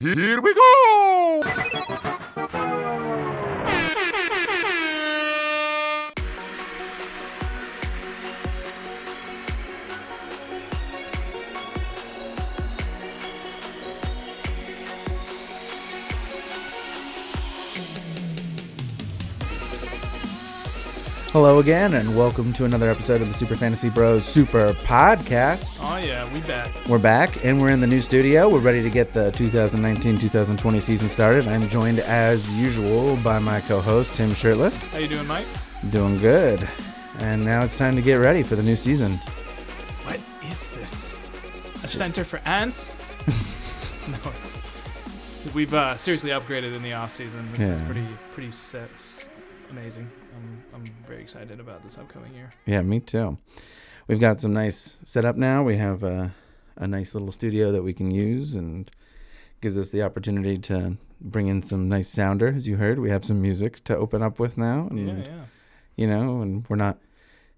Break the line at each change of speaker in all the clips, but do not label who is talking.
Here we go!
Hello again, and welcome to another episode of the Super Fantasy Bros Super Podcast.
Oh yeah, we back.
We're back, and we're in the new studio. We're ready to get the 2019-2020 season started. I'm joined, as usual, by my co-host, Tim Shirtliff.
How you doing, Mike?
Doing good. And now it's time to get ready for the new season.
What is this? A center for ants? No, we've seriously upgraded in the off season. This is pretty amazing. I'm very excited about this upcoming year.
Yeah, me too. We've got some nice setup now. We have a nice little studio that we can use, and gives us the opportunity to bring in some nice sounder. As you heard, we have some music to open up with now. And,
Yeah.
You know, and we're not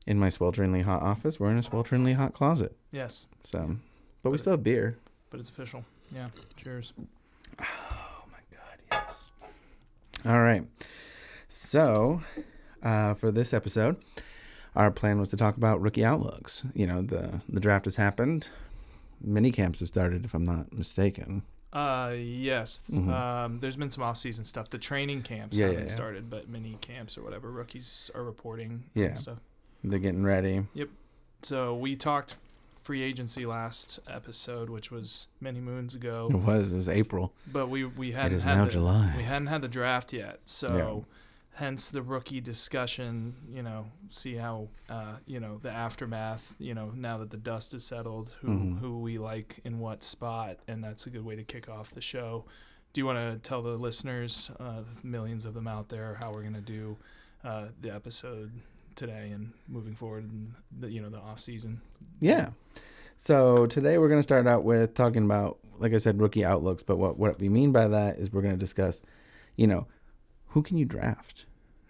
in my swelteringly hot office. We're in a swelteringly hot closet.
Yes.
So, but we still have beer.
But it's official. Yeah. Cheers.
Oh my God, yes. All right. So, for this episode, our plan was to talk about rookie outlooks. You know, the draft has happened. Mini camps have started, if I'm not mistaken.
Yes.
Mm-hmm.
There's been some off-season stuff. The training camps haven't started, but mini camps or whatever, rookies are reporting.
Yeah.
And stuff.
They're getting ready.
Yep. So we talked free agency last episode, which was many moons ago.
It was April.
But we hadn't
It is
had
now
the,
July.
We hadn't had the draft yet, so hence the rookie discussion. You know, see how the aftermath. You know, now that the dust is settled, who we like in what spot, and that's a good way to kick off the show. Do you want to tell the listeners, millions of them out there, how we're gonna do the episode today and moving forward in the off season?
Yeah. So today we're going to start out with talking about, like I said, rookie outlooks. But what we mean by that is we're going to discuss, who can you draft?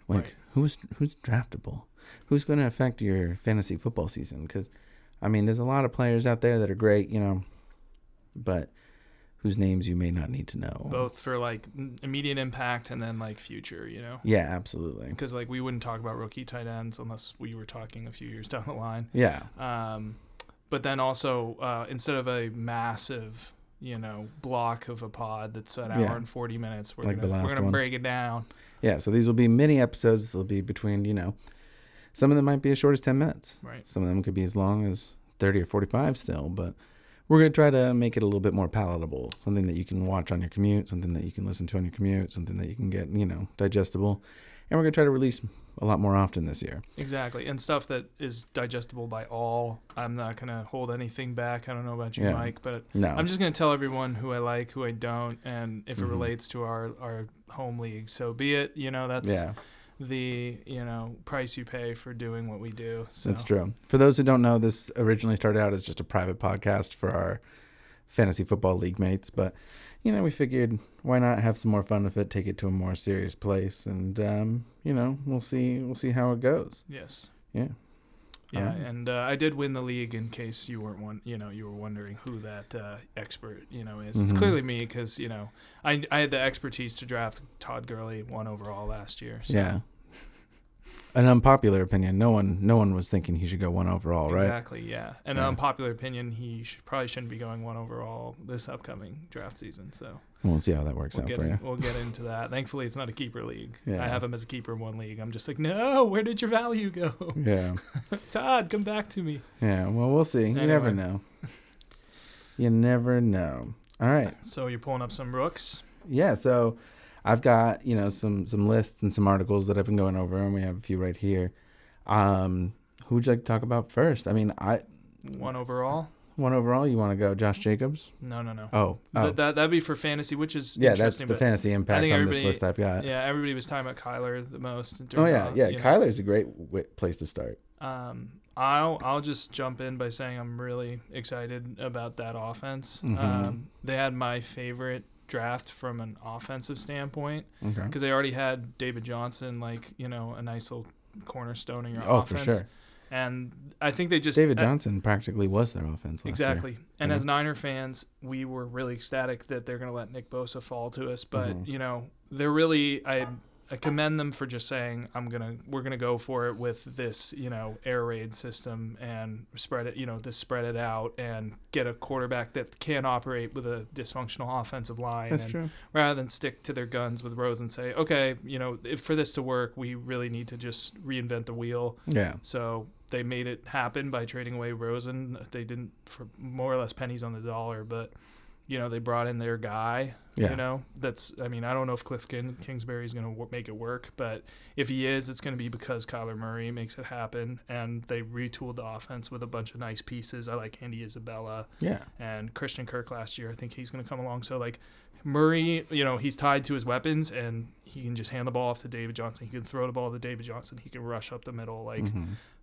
Like,
Right.
who's draftable? Who's going to affect your fantasy football season? Because, I mean, there's a lot of players out there that are great, but whose names you may not need to know.
Both for like immediate impact and then like future,
Yeah, absolutely.
Because like we wouldn't talk about rookie tight ends unless we were talking a few years down the line.
Yeah.
But then also instead of a massive, block of a pod that's an hour and 40 minutes, we're gonna break it down.
Yeah. So these will be mini episodes. They'll be between, some of them might be as short as 10 minutes.
Right.
Some of them could be as long as 30 or 45 still, but we're going to try to make it a little bit more palatable, something that you can watch on your commute, something that you can listen to on your commute, something that you can get, digestible. And we're going to try to release a lot more often this year.
Exactly. And stuff that is digestible by all. I'm not going to hold anything back. I don't know about you, Mike, but
no.
I'm just going to tell everyone who I like, who I don't, and if it relates to our home league, so be it. That's the price you pay for doing what we do. So.
That's true. For those who don't know, this originally started out as just a private podcast for our fantasy football league mates, but we figured why not have some more fun with it, take it to a more serious place, and we'll see how it goes.
Yes.
Yeah.
Yeah, and I did win the league. In case you weren't you were wondering who that expert is.
Mm-hmm.
It's clearly me because I had the expertise to draft Todd Gurley 1 overall last year. So.
Yeah. An unpopular opinion. No one was thinking he should go 1 overall, right?
Exactly. Yeah. And an unpopular opinion, he probably shouldn't be going 1 overall this upcoming draft season. So
we'll see how that works out for you.
We'll get into that. Thankfully, it's not a keeper league.
Yeah.
I have him as a keeper in 1 league. I'm just like, no, where did your value go?
Yeah.
Todd, come back to me.
Yeah. Well, we'll see.
Anyway.
You never know. You never know. All right.
So you're pulling up some rooks.
Yeah. So I've got, some lists and some articles that I've been going over, and we have a few right here. Who would you like to talk about first? I mean,
1 overall.
1 overall. You want to go Josh Jacobs?
No.
Oh.
That'd be for fantasy, which is
that's
interesting.
the fantasy impact on this list I've got.
Yeah, everybody was talking about Kyler the most.
Kyler's a great place to start.
I'll just jump in by saying I'm really excited about that offense.
Mm-hmm.
They had my favorite draft from an offensive standpoint
Okay.
because they already had David Johnson, a nice little cornerstone in your offense.
For sure.
And I think they just
David Johnson practically was their offense last
exactly.
year.
And as Niner fans, we were really ecstatic that they're going to let Nick Bosa fall to us. But they're really I commend them for just saying we're gonna go for it with this air raid system and spread it out and get a quarterback that can operate with a dysfunctional offensive line.
That's true.
Rather than stick to their guns with Rose and say, okay, if for this to work, we really need to just reinvent the wheel.
Yeah.
So they made it happen by trading away Rosen. They didn't for more or less pennies on the dollar, but they brought in their guy.
Yeah.
I don't know if Cliff Kingsbury is going to make it work, but if he is, it's going to be because Kyler Murray makes it happen, and they retooled the offense with a bunch of nice pieces. I like Andy Isabella.
Yeah.
And Christian Kirk last year. I think he's going to come along. So, like, Murray, he's tied to his weapons, and he can just hand the ball off to David Johnson. He can throw the ball to David Johnson. He can rush up the middle. Like,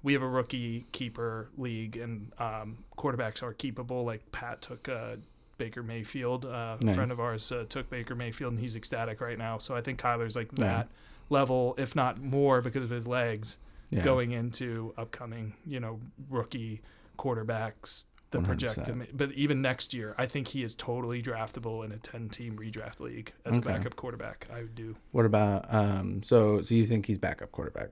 we have a rookie keeper league, and quarterbacks are keepable. Like, Pat took Baker Mayfield. A friend of ours took Baker Mayfield, and he's ecstatic right now. So I think Kyler's like that level, if not more, because of his legs going into upcoming, rookie quarterbacks that 100%. Project him. But even next year, I think he is totally draftable in a 10-team redraft league as a backup quarterback. I would do.
What about so you think he's backup quarterback?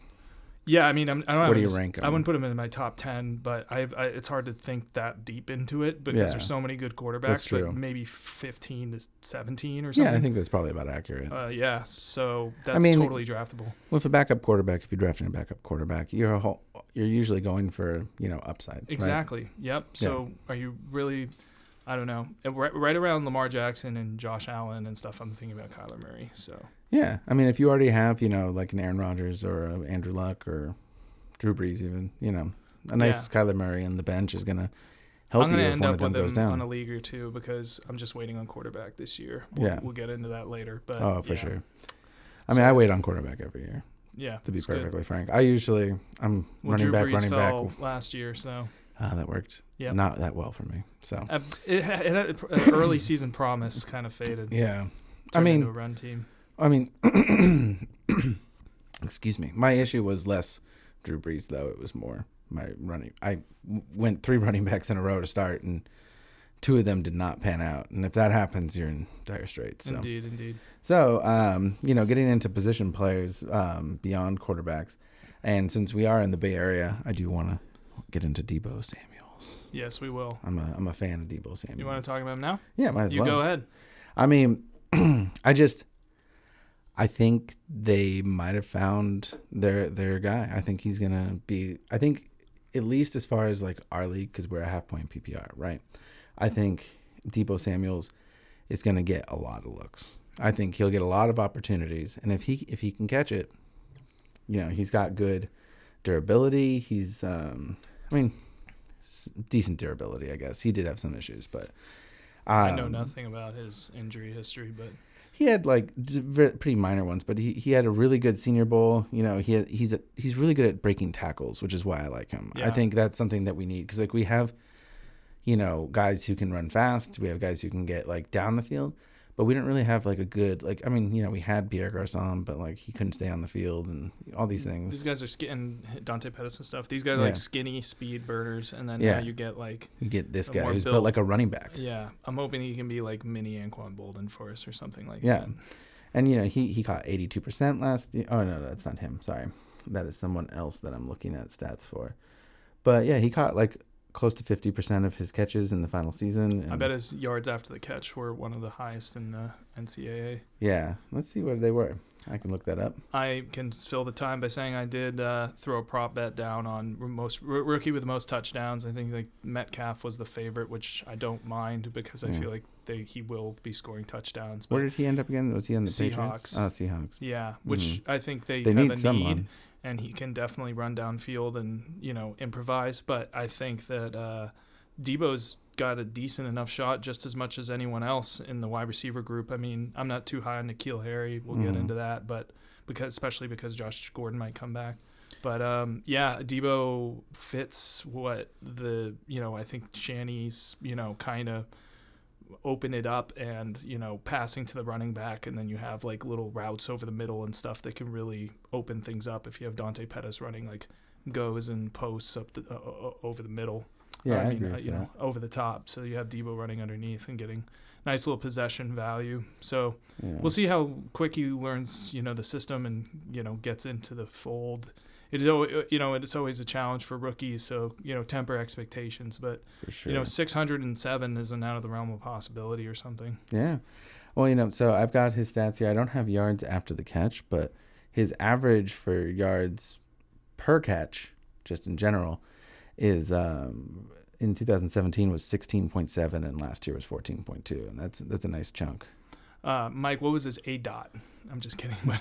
Yeah, I mean,
where do you rank him?
I wouldn't put him in my top 10, but it's hard to think that deep into it because there's so many good quarterbacks.
That's true.
But maybe 15 to 17 or something.
Yeah, I think that's probably about accurate.
So that's totally draftable.
With a backup quarterback, if you're drafting a backup quarterback, you're usually going for upside.
Exactly.
Right?
Yep. So are you really? I don't know. Right around Lamar Jackson and Josh Allen and stuff, I'm thinking about Kyler Murray. So
yeah, I mean, if you already have like an Aaron Rodgers or a Andrew Luck or Drew Brees, even a nice Kyler Murray on the bench is gonna help you if one of them goes down.
I'm going to end up with him on a league or two because I'm just waiting on quarterback this year. We'll get into that later. But
for sure. I mean, I wait on quarterback every year.
Yeah,
to be perfectly
good.
frank, I'm running
Drew
back,
Brees
running
fell
back
last year, so.
That worked.
Yeah,
not that well for me. So
it had an early season promise kind of faded.
Yeah,
Turned into a run team.
I mean, excuse me. My issue was less Drew Brees though. It was more my running. I went 3 running backs in a row to start, and 2 of them did not pan out. And if that happens, you're in dire straits. So.
Indeed.
So getting into position players beyond quarterbacks, and since we are in the Bay Area, I do want to get into Deebo Samuels.
Yes, we will.
I'm a fan of Deebo Samuels.
You want to talk about him now?
Yeah, might as well.
You go ahead.
I mean, I think they might have found their guy. I think he's gonna be. I think at least as far as like our league, because we're a half-point PPR, right? I think Deebo Samuels is gonna get a lot of looks. I think he'll get a lot of opportunities, and if he can catch it, he's got good durability. He's decent durability, I guess. He did have some issues, but
I know nothing about his injury history, but
he had like pretty minor ones. But he had a really good Senior Bowl. He's really good at breaking tackles, which is why I like him. Yeah. I think that's something that we need because like we have, guys who can run fast. We have guys who can get like down the field. But we don't really have like a good we had Pierre Garçon, but like he couldn't stay on the field and all these things.
These guys are and Dante Pettis and stuff. These guys are like skinny speed burners, and then now you get
this guy who's built like a running back.
Yeah, I'm hoping he can be like mini Anquan Bolden for us or something like that.
Yeah, and he caught 82% last year. Oh no, that's not him. Sorry, that is someone else that I'm looking at stats for. But yeah, he caught like close to 50% of his catches in the final season. And
I bet his yards after the catch were one of the highest in the NCAA.
Yeah. Let's see what they were. I can look that up.
I can fill the time by saying I did throw a prop bet down on rookie with the most touchdowns. I think like Metcalf was the favorite, which I don't mind because I feel like he will be scoring touchdowns. But
where did he end up again? Was he on the
Seahawks?
Patriots? Oh, Seahawks.
Yeah, which I think they have
need
a
someone.
need. And he can definitely run downfield and, improvise. But I think that Deebo's got a decent enough shot just as much as anyone else in the wide receiver group. I mean, I'm not too high on N'Keal Harry. We'll get into that, but especially because Josh Gordon might come back. But, Deebo fits what I think Shanny's, kind of open it up and passing to the running back, and then you have like little routes over the middle and stuff that can really open things up if you have Dante Pettis running like goes and posts up over the middle.
Yeah, I agree with that.
Over the top. So you have Debo running underneath and getting nice little possession value. So we'll see how quick he learns, the system and, gets into the fold. It's always a challenge for rookies. So, temper expectations. But,
for sure.
607 isn't out of the realm of possibility or something.
Yeah. Well, so I've got his stats here. I don't have yards after the catch, but his average for yards per catch, just in general, is in 2017 was 16.7 and last year was 14.2, and that's a nice chunk.
Mike, what was his A dot? I'm just kidding, but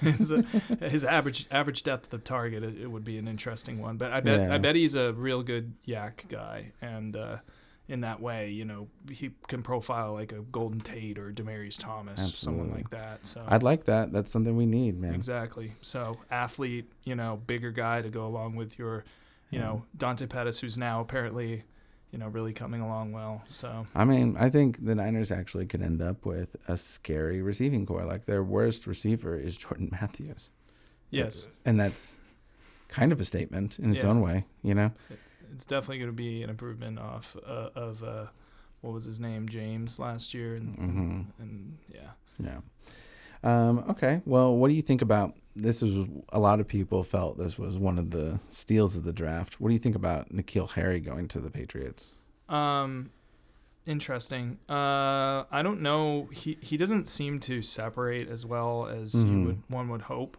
his average depth of target, it would be an interesting one. But I bet he's a real good yak guy, and in that way, he can profile like a Golden Tate or Demaryius Thomas,
Absolutely.
someone like that. So
I'd like that. That's something we need, man.
Exactly. So athlete, bigger guy to go along with your, Dante Pettis, who's now apparently, really coming along well. So
I think the Niners actually could end up with a scary receiving core. Like their worst receiver is Jordan Matthews.
Yes.
And that's kind of a statement in its own way,
It's definitely going to be an improvement off of what was his name, James, last year, and yeah.
Okay. Well, what do you think about this? Was a lot of people felt this was one of the steals of the draft. What do you think about N'Keal Harry going to the Patriots?
Interesting. I don't know. He doesn't seem to separate as well as one would hope.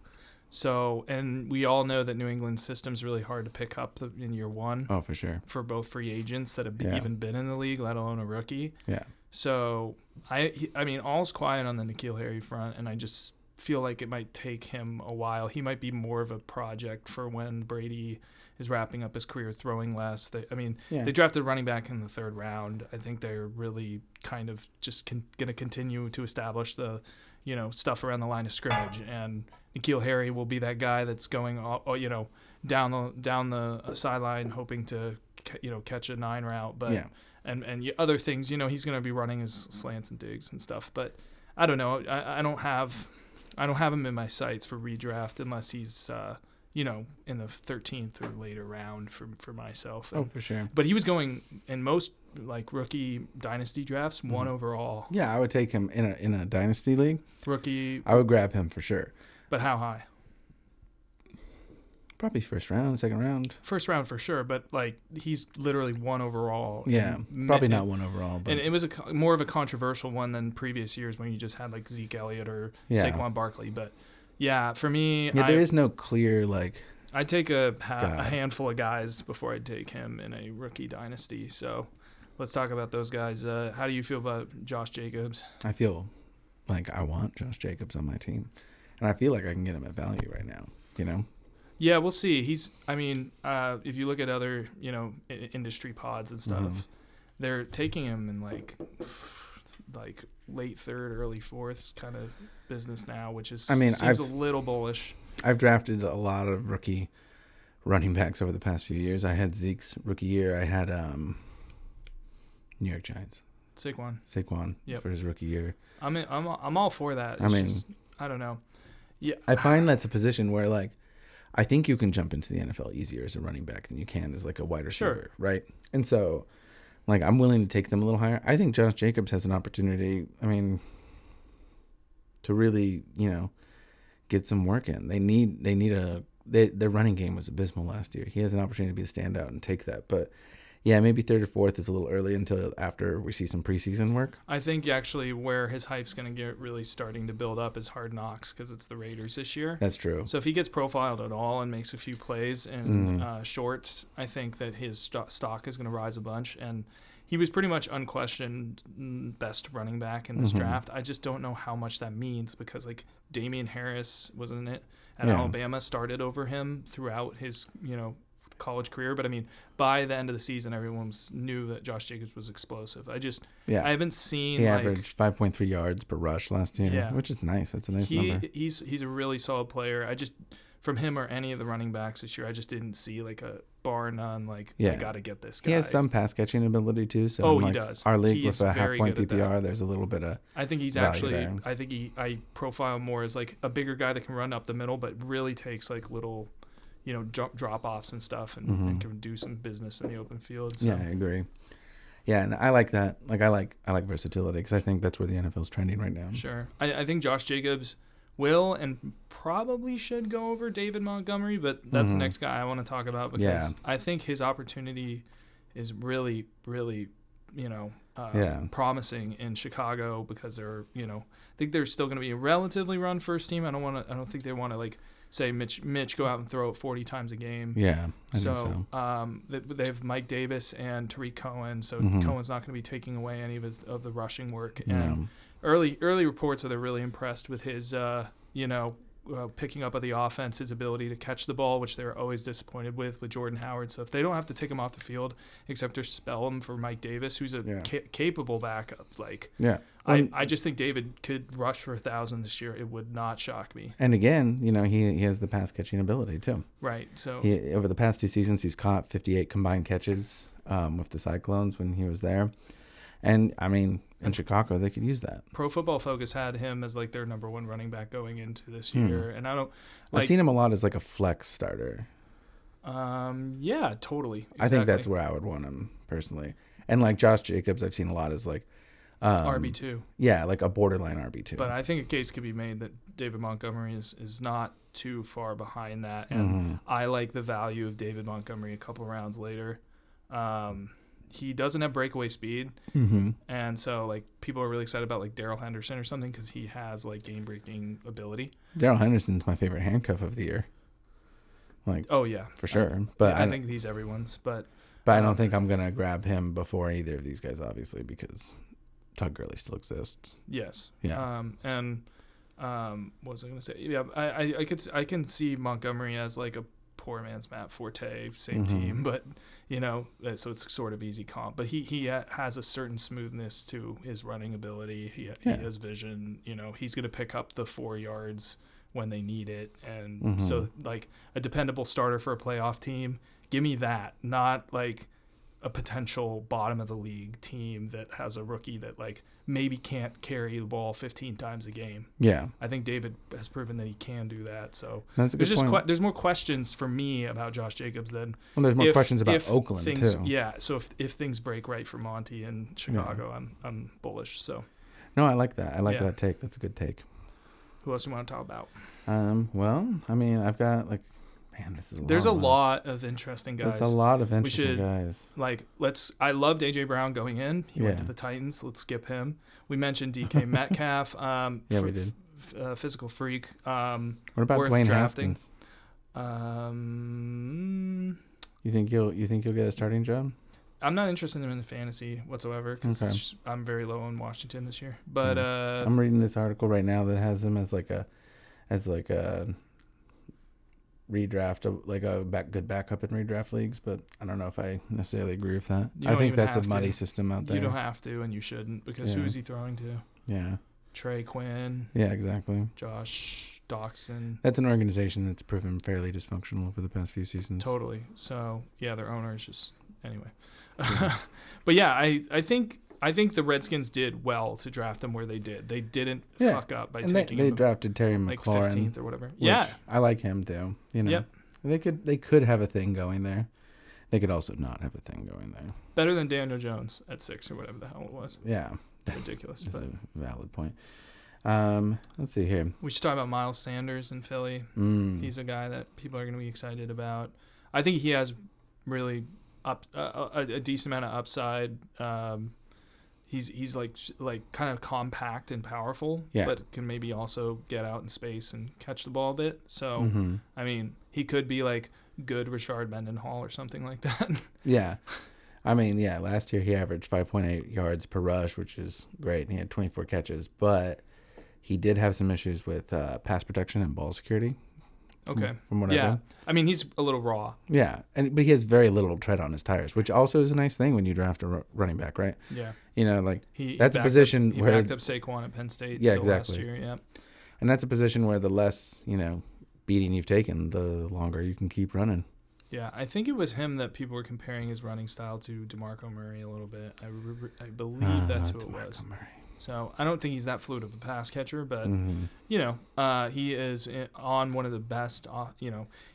So, and we all know that New England's system's really hard to pick up in year one.
Oh, for sure.
For both free agents that have even been in the league, let alone a rookie.
Yeah.
So, all's quiet on the N'Keal Harry front, and I just feel like it might take him a while. He might be more of a project for when Brady is wrapping up his career throwing less. They drafted a running back in the third round. I think they're really kind of just going to continue to establish the, stuff around the line of scrimmage, and N'Keal Harry will be that guy that's going, down the sideline hoping to, catch a 9 route, but and other things, he's going to be running his slants and digs and stuff. But I don't know. I don't have him in my sights for redraft unless he's in the 13th or later round for myself.
Oh, for sure.
But he was going in most like rookie dynasty drafts 1 overall.
Yeah, I would take him in a dynasty league.
Rookie.
I would grab him for sure.
But how high?
Probably first round, second round.
First round for sure, but like he's literally 1 overall.
Yeah, probably not 1 overall. But.
And it was more of a controversial one than previous years when you just had like Zeke Elliott or Saquon Barkley. But yeah, for me,
there is no clear like.
I'd take a handful of guys before I'd take him in a rookie dynasty. So let's talk about those guys. How do you feel about Josh Jacobs?
I feel like I want Josh Jacobs on my team, and I feel like I can get him at value right now.
Yeah, we'll see. If you look at other, industry pods and stuff, they're taking him in like late third, early fourth kind of business now, which is seems a little bullish.
I've drafted a lot of rookie running backs over the past few years. I had Zeke's rookie year. I had New York Giants. Saquon for his rookie year.
I'm all for that. I don't know. Yeah,
I find that's a position where like. I think you can jump into the NFL easier as a running back than you can as like a wide receiver, right? And so, like, I'm willing to take them a little higher. I think Josh Jacobs has an opportunity, to really, get some work in. Their running game was abysmal last year. He has an opportunity to be a standout and take that. But, yeah, maybe third or fourth is a little early until after we see some preseason work.
I think actually where his hype's going to get really starting to build up is Hard Knocks because it's the Raiders this year.
That's true.
So if he gets profiled at all and makes a few plays in shorts, I think that his stock is going to rise a bunch. And he was pretty much unquestioned best running back in this draft. I just don't know how much that means because like Damian Harris, wasn't it, at Alabama started over him throughout his, college career, but by the end of the season everyone knew that Josh Jacobs was explosive. I haven't seen
he averaged 5.3 yards per rush last year, which is nice. That's a nice number.
He's a really solid player. From him or any of the running backs this year, I just didn't see like a bar none I gotta get this guy.
He has some pass catching ability too, so
he does.
Our league with a half point PPR, there's a little bit of
I think he's actually I profile more as like a bigger guy that can run up the middle but really takes like little drop offs and stuff, and can do some business in the open field. So.
Yeah, I agree. Yeah, and I like that. Like I like versatility because I think that's where the NFL's trending right now.
Sure, I think Josh Jacobs will and probably should go over David Montgomery, but that's the next guy I want to talk about because I think his opportunity is really, really, promising in Chicago because they're, I think they're still going to be a relatively run first team. I don't think they want to like say Mitch go out and throw it 40 times a game.
Yeah, I think so.
They have Mike Davis and Tariq Cohen, so Cohen's not going to be taking away any of the rushing work. And early reports are they're really impressed with his picking up of the offense, his ability to catch the ball, which they're always disappointed with Jordan Howard. So if they don't have to take him off the field, except to spell him for Mike Davis, who's a capable backup, I just think David could rush for 1,000 this year. It would not shock me.
And again, he has the pass catching ability too.
Right. So
over the past 2 seasons, he's caught 58 combined catches with the Cyclones when he was there. And I mean, in Chicago, they could use that.
Pro Football Focus had him as like their number 1 running back going into this year, and
I've seen him a lot as like a flex starter.
Yeah, totally. Exactly.
I think that's where I would want him personally. And like Josh Jacobs, I've seen a lot as like
RB2.
Yeah, like a borderline RB2.
But I think a case could be made that David Montgomery is not too far behind that, and I like the value of David Montgomery a couple rounds later. He doesn't have breakaway speed, and so like people are really excited about like Darrell Henderson or something because he has like game-breaking ability.
Darrell Henderson's my favorite handcuff of the year. Like,
oh yeah,
for sure. But
I think he's everyone's. But
I don't think I'm gonna grab him before either of these guys, obviously, because Todd Gurley still exists.
Yes.
Yeah.
What was I gonna say? Yeah, I can see Montgomery as like a poor man's Matt Forte, same team, but so it's sort of easy comp. But he has a certain smoothness to his running ability. He has vision. He's going to pick up the 4 yards when they need it, and so like a dependable starter for a playoff team. Give me that, not like a potential bottom of the league team that has a rookie that like maybe can't carry the ball 15 times a game.
Yeah.
I think David has proven that he can do that. So
that's a good point.
There's more questions for me about Josh Jacobs than
there's more questions about Oakland too.
Yeah. So if things break right for Monty in Chicago, I'm bullish. So.
No, I like that. I like that take. That's a good take.
Who else do you want to talk about?
Well, I mean, I've got like. Man, this is
There's a lot of interesting guys.
There's a lot of interesting guys.
I loved A.J. Brown going in. He went to the Titans. Let's skip him. We mentioned DK Metcalf.
We did.
Physical freak.
What about Dwayne Haskins? You think he'll get a starting job?
I'm not interested in him in the fantasy whatsoever because I'm very low on Washington this year. But
I'm reading this article right now that has him as like a redraft, like a good backup in redraft leagues, but I don't know if I necessarily agree with that. I think that's a muddy system out there.
You don't have to, and you shouldn't, because who is he throwing to?
Yeah.
Trey Quinn.
Yeah, exactly.
Josh Doxson.
That's an organization that's proven fairly dysfunctional over the past few seasons.
Totally. So, yeah, their owner is just... Anyway. But, yeah, I think the Redskins did well to draft him where they did. They didn't fuck up by taking him.
They drafted Terry McLaurin.
Like 15th or whatever. Yeah.
I like him, too. Yep. They could have a thing going there. They could also not have a thing going there.
Better than Daniel Jones at 6 or whatever the hell it was.
Yeah.
Ridiculous.
That's a valid point. Let's see here.
We should talk about Miles Sanders in Philly. He's a guy that people are going to be excited about. I think he has really a decent amount of upside. He's like kind of compact and powerful, but can maybe also get out in space and catch the ball a bit. So, I mean, he could be like good Rashard Mendenhall or something like that.
Yeah. I mean, last year he averaged 5.8 yards per rush, which is great. And he had 24 catches, but he did have some issues with pass protection and ball security.
Okay.
From what I read.
I mean, he's a little raw.
Yeah, but he has very little tread on his tires, which also is a nice thing when you draft a running back, right?
Yeah.
That's a position
he
where
backed up Saquon at Penn State.
Exactly.
Last year. Yeah.
And that's a position where the less beating you've taken, the longer you can keep running.
Yeah, I think it was him that people were comparing his running style to DeMarco Murray a little bit. I believe that's who it was.
Murray.
So I don't think he's that fluid of a pass catcher, but he is on one of the best.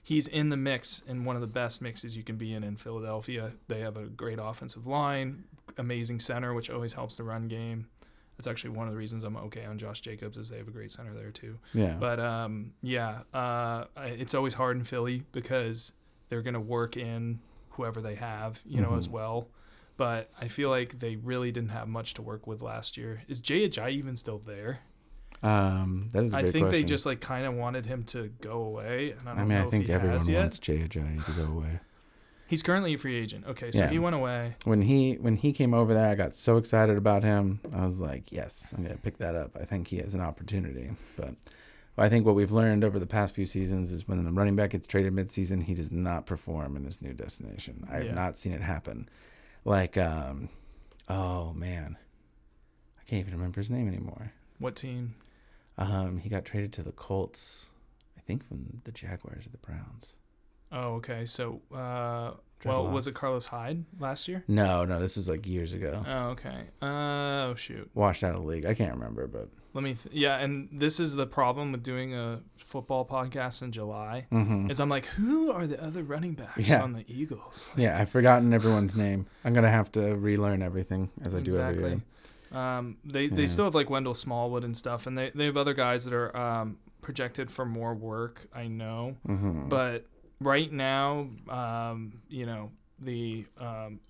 He's in the mix in one of the best mixes you can be in Philadelphia. They have a great offensive line, amazing center, which always helps the run game. That's actually one of the reasons I'm okay on Josh Jacobs, is they have a great center there too.
Yeah.
But it's always hard in Philly because they're going to work in whoever they have, as well. But I feel like they really didn't have much to work with last year. Is Jay Ajayi even still there?
That is a great question.
They just kind of wanted him to go away. And I
think everyone wants Jay Ajayi to go away.
He's currently a free agent. Okay, so he went away.
When he came over there, I got so excited about him. I was like, yes, I'm going to pick that up. I think he has an opportunity. But I think what we've learned over the past few seasons is when the running back gets traded midseason, he does not perform in his new destination. I have not seen it happen. Oh man, I can't even remember his name anymore.
What team?
He got traded to the Colts, I think from the Jaguars or the Browns.
Oh, okay. So, was it Carlos Hyde last year?
No, this was years ago.
Oh, okay. Oh, shoot.
Washed out of the league. I can't remember, but
let me. And this is the problem with doing a football podcast in July. Is I'm like, who are the other running backs on the Eagles?
I've forgotten everyone's name. I'm gonna have to relearn everything as I do every year.
They still have Wendell Smallwood and stuff, and they have other guys that are projected for more work. I know, but right now, the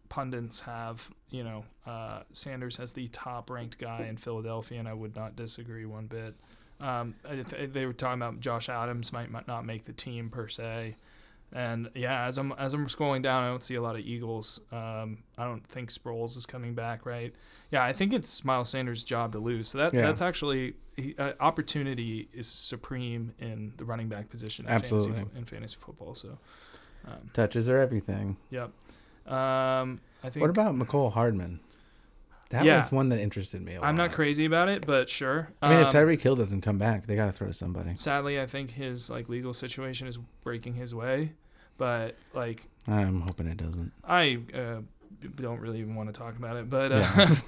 pundits have, Sanders as the top-ranked guy in Philadelphia, and I would not disagree one bit. They were talking about Josh Adams might not make the team per se, and as I'm scrolling down, I don't see a lot of Eagles. I don't think Sproles is coming back, right? Yeah, I think it's Miles Sanders' job to lose. So that's actually opportunity is supreme in the running back position in fantasy football. So
touches are everything.
Yep. I think.
What about McCole Hardman? That was one that interested me a lot.
I'm not crazy about it, but sure.
I mean, if Tyreek Hill doesn't come back, they got to throw to somebody.
Sadly, I think his legal situation is breaking his way, but
I'm hoping it doesn't.
I don't really even want to talk about it, but I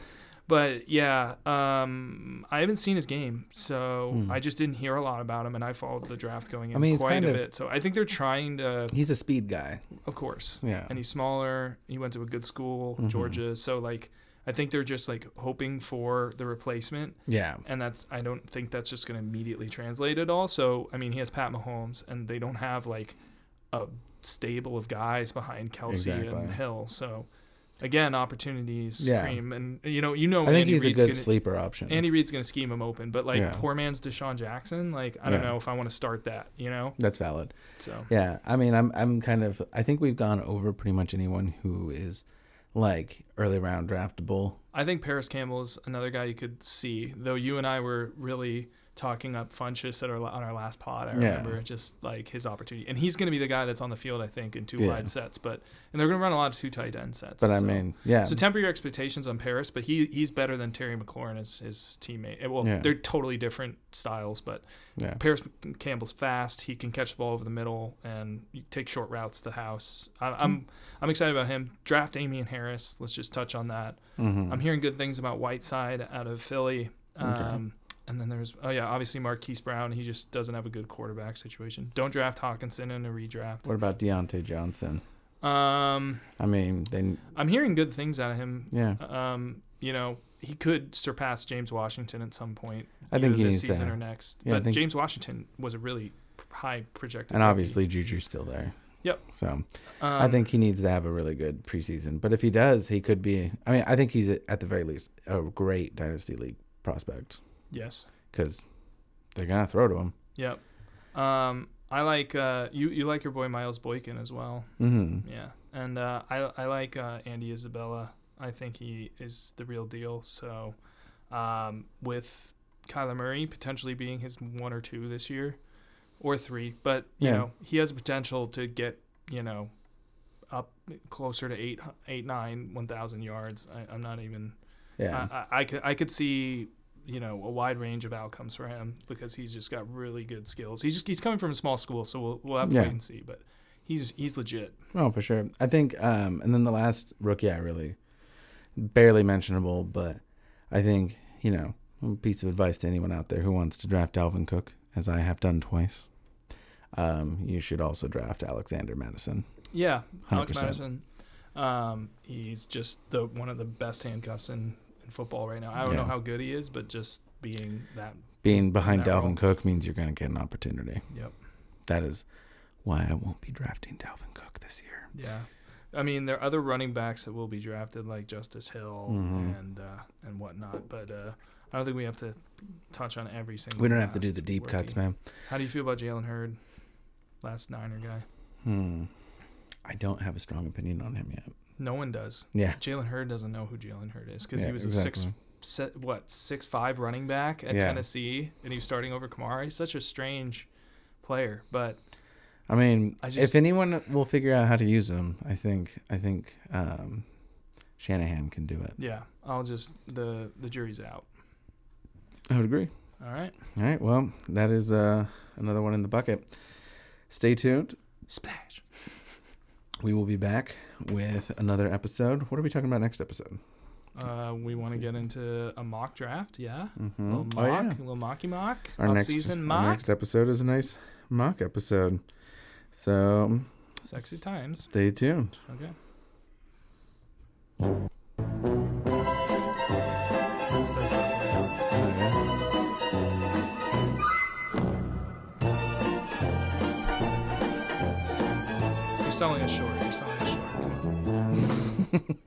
haven't seen his game, so I just didn't hear a lot about him, and I followed the draft going in quite a bit. So I think they're trying to.
He's a speed guy,
of course.
Yeah,
and he's smaller. He went to a good school, Georgia. So I think they're just hoping for the replacement.
Yeah.
And I don't think that's just going to immediately translate at all. So, I mean, he has Pat Mahomes, and they don't have a stable of guys behind Kelsey and Hill. So, again, opportunities cream. And, I think
Andy he's Reid's a good sleeper option.
Andy Reid's going to scheme him open. But, poor man's Deshaun Jackson, I don't know if I want to start that,
That's valid.
So.
Yeah. I mean, I'm kind of, I think we've gone over pretty much anyone who is early round draftable.
I think Paris Campbell is another guy you could see, though you and I were really talking up Funchess on our last pod. I remember just his opportunity, and he's going to be the guy that's on the field, I think, in two wide sets, and they're going to run a lot of two tight end sets.
But
so temper your expectations on Paris, but he's better than Terry McLaurin as his teammate. Well, they're totally different styles, but Paris Campbell's fast. He can catch the ball over the middle and take short routes to the house. I'm excited about him. Draft Damian Harris. Let's just touch on that. I'm hearing good things about Whiteside out of Philly. And then there's, obviously Marquise Brown. He just doesn't have a good quarterback situation. Don't draft Hawkinson in a redraft.
What about Deontay Johnson?
I'm hearing good things out of him.
Yeah.
He could surpass James Washington at some point.
I think
this season or next. Yeah, but James Washington was a really high projected.
And obviously Juju's still there.
Yep.
So I think he needs to have a really good preseason. But if he does, he could be. I mean, I think he's at the very least a great Dynasty League prospect.
Yes.
Because they're going to throw to him.
Yep. I like you like your boy Miles Boykin as well.
Mm-hmm.
Yeah. And I like Andy Isabella. I think he is the real deal. So with Kyler Murray potentially being his 1 or 2 this year or 3, but you know, he has potential to get, up closer to 8, 9, 1,000 yards. I'm not even I could see a wide range of outcomes for him because he's just got really good skills. He's coming from a small school, so we'll have to wait and see. But he's legit.
Oh, for sure. I think, and then the last rookie I really barely mentionable, but I think a piece of advice to anyone out there who wants to draft Dalvin Cook, as I have done twice. You should also draft Alexander Madison.
Yeah,
100%.
Alex Madison. He's just one of the best handcuffs in football right now. I don't know how good he is, but just being
behind Dalvin
role.
Cook means you're going to get an opportunity.
Yep.
That is why I won't be drafting Dalvin Cook this year.
Yeah. I mean, there are other running backs that will be drafted, like Justice Hill and whatnot, but I don't think we have to touch on every single.
We don't have to do the deep cuts, man.
How do you feel about Jalen Hurd, last Niner guy?
I don't have a strong opinion on him yet.
No one does.
Yeah.
Jalen Hurd doesn't know who Jalen Hurd is because he was
exactly.
a 6'5" running back at Tennessee, and he was starting over Kamara. He's such a strange player, but
I mean, if anyone will figure out how to use him, I think Shanahan can do it.
Yeah, the jury's out.
I would agree.
All right.
Well, that is another one in the bucket. Stay tuned.
Splash.
We will be back with another episode. What are we talking about next episode?
We want to get into a mock draft, yeah.
Mm-hmm.
A little mocky mock. Our
next episode is a nice mock episode. So,
sexy times.
Stay tuned.
Okay. You're selling a short. Come on.